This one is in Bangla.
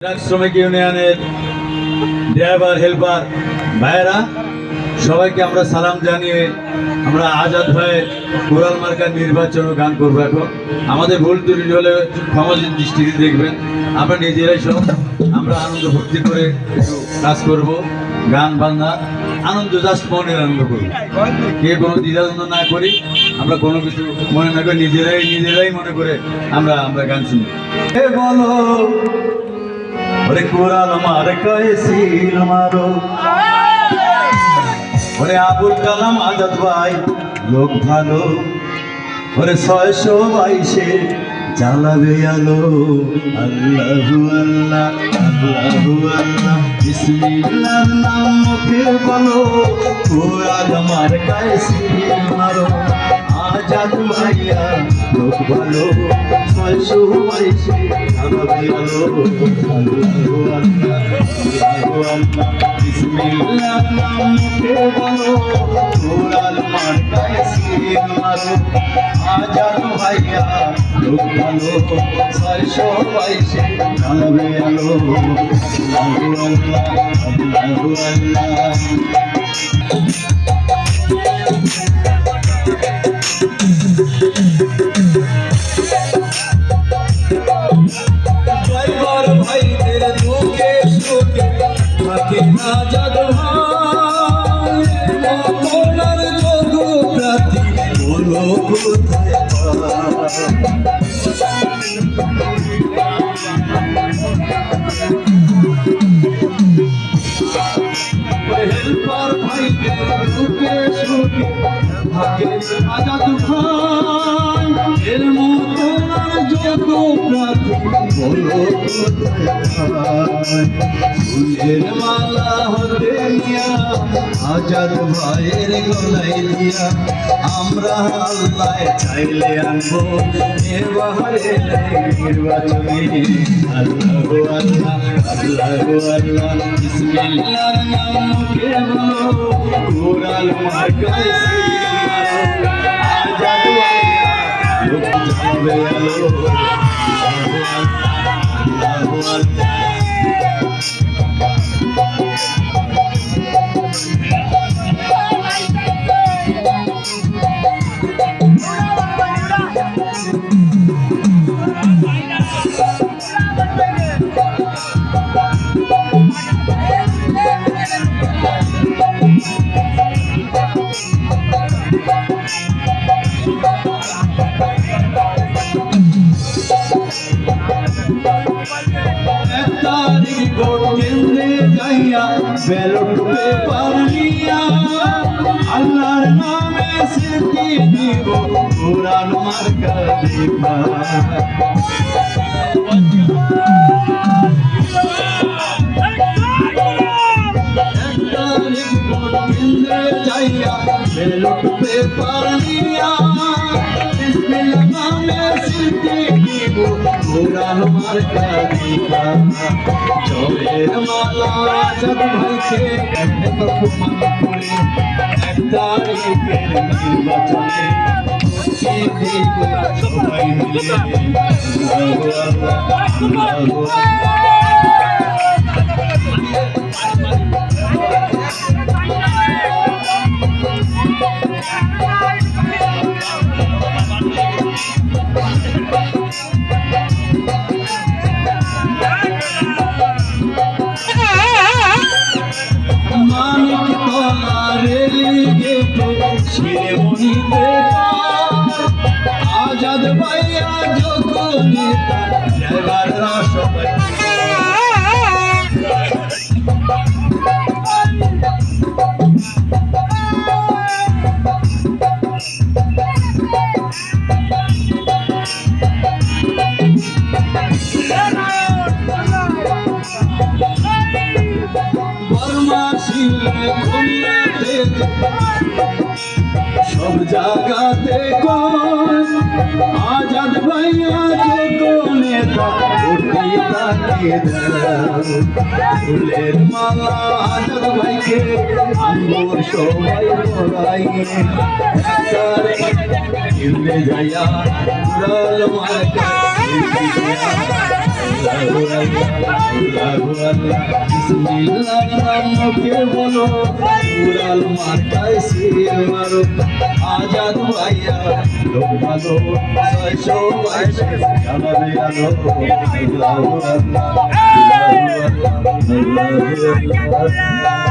শ্রমিক ইউনিয়নের ড্রাইভার হেল্পার ভাইয়েরা সবাইকে আমরা সালাম জানিয়ে আমরা আজাদ ভাইয়ের কোরাল মার্কার নির্বাচন ও গান করবো। এখন আমাদের ভুল ত্রুটি হলে ক্ষমার দৃষ্টিতে দেখবেন। আমরা নিজেরাই সব আমরা আনন্দ ভর্তি করে একটু কাজ করব, গান বাজনা আনন্দ, জাস্ট মনের আনন্দ করবো। কে কোনো দ্বিধাদ্বন্দ্ব না করি, আমরা কোনো কিছু মনে না করে নিজেরাই মনে করে আমরা গান শুনবো। বলো ওরে কোরাল মার্কায় সিল মারো, ওরে আবুল কালাম আজাদ ভাই লোক ভালো, ওরে 622-এ জ্বালাবে আলো। আল্লাহু আল্লাহ আল্লাহু আল্লাহ বিসমিল্লাহর নাম মুখে বলো, কোরাল মার্কায় সিল মারো। আজাদ ভাইয়া লোক ভালো, 622-এ জ্বালাবে আলো। আল্লাহু আল্লাহ আল্লাহু আল্লাহ বিসমিল্লাহর নাম মুখে বলো, কোরাল মার্কায় সিল মারো। আজাদ ভাইয়া লোক ভালো, 622-এ জ্বালাবে আলো। আল্লাহু আল্লাহ আল্লাহু আল্লাহ। ড্রাইভার ভাইদের দুঃখে সুখে থাকে আজাদ ভাই, মরণের যোগ্য প্রার্থী বলো কোথায় হেল্পার ভাইদের দুঃখে সুখে থাকে আজাদ ভাই, এর মরণের যোগ্য প্রার্থী বলো ফুলের মালা হতে নিয়া আজাদ ভাইয়ের গলায় দিয়া আমরা আল্লাহ চাইলে আনবো এবারে নির্বাচনে। আল্লাহু আল্লাহ আল্লাহু আল্লাহ বিসমিল্লাহর নাম মুখে বলো, কোরাল মার্কায় সিল মারো। আজাদ ভাইয়া লোক জ্বালাবে আলো। আল্লাহু আল্লাহ ভোট কেন্দ্রে যাইয়া ব্যালট পেপার নিয়া আল্লাহর নামে সিটি দিব, কোরাল মার্কা দেখা। ভোট কেন্দ্রে যাইয়া ব্যালট পেপার নিয়া বিসমিল্লাহর নামে সিটি দিব, কোরাল মার্কা দেখা। জয়ের মালা আজাদ ভাইকে অপমান করে 1 তারিখের নির্বাচনে সবাই মিলে। আল্লাহু আল্লাহ আল্লাহু আজাদ ভাইয়া যোগ্য নেতা, ড্রাইভাররা সবাই সব জায়গাতে আজাদ ভাইয়া যোগ্য নেতা, তাকে ফুলের মালা আজাদ ভাইকে আঙ্গুর সবাই পড়াইয়ে যাইয়া কোরাল মার্কা বিসমিল্লাহর নাম মুখে বলো উড়াল মাথায় সির মারো আজাদ ভাইয়া লোক ভালো 622 জানাবে আলো আল্লাহু আল্লাহ আল্লাহু আল্লাহ আল্লাহু আল্লাহ